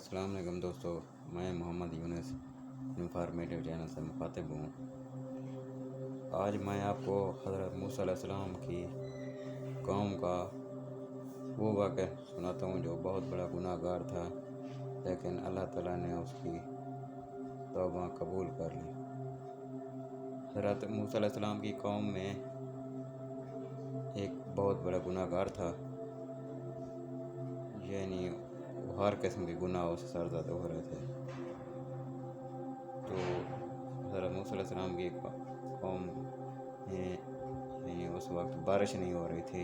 अस्सलाम वालेकुम दोस्तों, मैं मोहम्मद यूनुस इंफॉर्मेटिव चैनल से मुखातिब हूँ। आज मैं आपको हज़रत मूसा अलैहिस्सलाम की कौम का वो वाक़या सुनाता हूँ जो बहुत बड़ा गुनाहगार था, लेकिन अल्लाह ताला ने उसकी तौबा कबूल कर ली। हज़रत मूसा अलैहिस्सलाम की कौम में एक बहुत बड़ा गुनाहगार था, यानी हर किस्म के गुनाहों से सरज़द हो रहे थे। तो हज़रत मूसा अलैहिस्सलाम की कौम में यानी उस वक्त बारिश नहीं हो रही थी।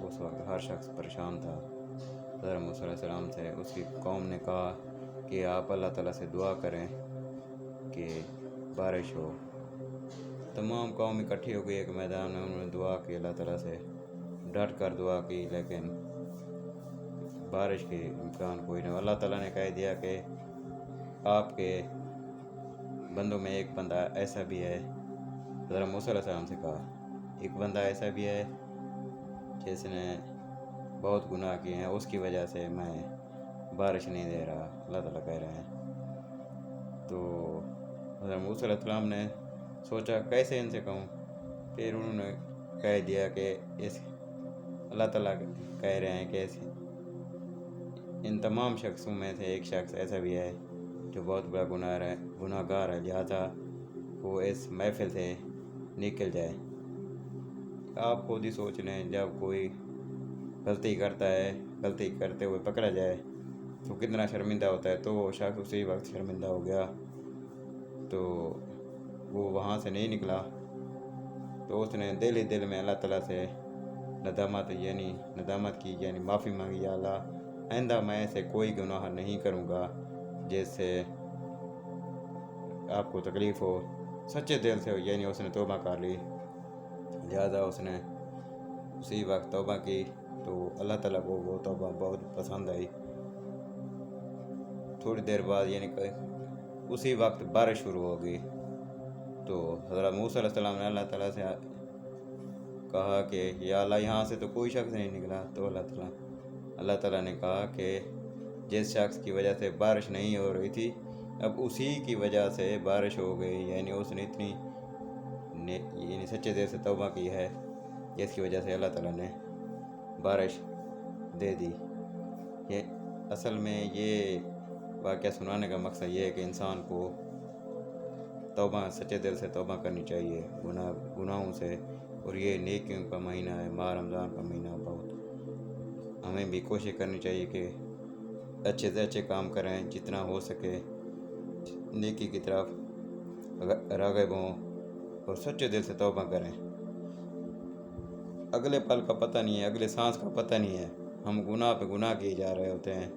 उस वक्त हर शख्स परेशान था। हज़रत मूसा अलैहिस्सलाम से उसकी कौम ने कहा कि आप अल्लाह ताला से दुआ करें कि बारिश हो। तमाम कौम इकट्ठी हो गई एक मैदान में, उन्होंने दुआ की, अल्लाह ताला से डट कर दुआ की, लेकिन बारिश के इम्कान कोई नहीं। अल्लाह ताला ने कह दिया कि आपके बंदों में एक बंदा ऐसा भी है, हज़रत मूसा अलैहिस्सलाम से कहा, एक बंदा ऐसा भी है जिसने बहुत गुनाह किए हैं, उसकी वजह से मैं बारिश नहीं दे रहा, अल्लाह ताला कह रहे हैं। तो हज़रत मूसा अलैहिस्सलाम ने सोचा कैसे इनसे कहूँ। फिर उन्होंने कह दिया कि इस अल्लाह ताला कह रहे हैं कि इन तमाम शख्सों में से एक शख्स ऐसा भी है जो बहुत बड़ा गुनाहगार है, लिहाजा वो इस महफिल से निकल जाए। आप खुद ही सोच लें, जब कोई गलती करता है, गलती करते हुए पकड़ा जाए तो कितना शर्मिंदा होता है। तो वो शख्स उसी वक्त शर्मिंदा हो गया, तो वो वहाँ से नहीं निकला। तो उसने दिल ही दिल में अल्लाह ताला से नदामत की, यानी माफ़ी मांगी, या अल्लाह आइंदा मैं ऐसे कोई गुनाह नहीं करूँगा जिससे आपको तकलीफ़ हो। सच्चे दिल से, यानी उसने तौबा कर ली। लिहाजा उसने उसी वक्त तौबा की, तो अल्लाह ताला को वो तौबा बहुत पसंद आई। थोड़ी देर बाद यानी उसी वक्त बारिश शुरू हो गई। तो हज़रत मूसा अलैहिस्सलाम ने अल्लाह ताला से कहा कि या अल्लाह, यहाँ से तो कोई शख्स नहीं निकला। तो अल्लाह ताला ने कहा कि जिस शख्स की वजह से बारिश नहीं हो रही थी, अब उसी की वजह से बारिश हो गई। यानी उसने यानी सच्चे दिल से तौबा की है, जिसकी वजह से अल्लाह ताला ने बारिश दे दी। ये असल में ये वाक़या सुनाने का मकसद ये है कि इंसान को तौबा, सच्चे दिल से तौबा करनी चाहिए गुनाहों से। और ये नेकियों का महीना है, माह रमज़ान का महीना। बहुत हमें भी कोशिश करनी चाहिए कि अच्छे से अच्छे काम करें, जितना हो सके नेकी की तरफ राग़िब हों और सच्चे दिल से तौबा करें। अगले पल का पता नहीं है, अगले सांस का पता नहीं है, हम गुनाह पे गुनाह किए जा रहे होते हैं।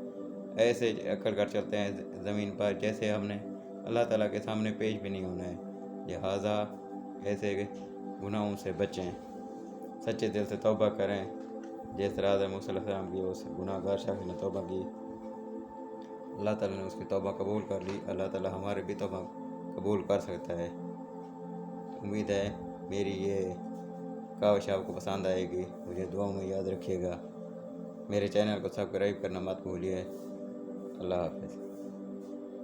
ऐसे अकड़ कर चलते हैं ज़मीन पर जैसे हमने अल्लाह ताला के सामने पेश भी नहीं होना है। लिहाजा ऐसे गुनाहों से बचें, सच्चे दिल से तौबा करें। जिस तरह हज़रत मूसा अलैहिस्सलाम की उस गुनाहगार शख्स ने तौबा की, अल्लाह ताला ने उसकी तौबा कबूल कर ली। अल्लाह ताला हमारे भी तौबा कबूल कर सकता है। उम्मीद है मेरी ये काविश आपको पसंद आएगी। मुझे दुआओं में याद रखिएगा। मेरे चैनल को सब्सक्राइब करना मत भूलिए। अल्लाह हाफ़िज़।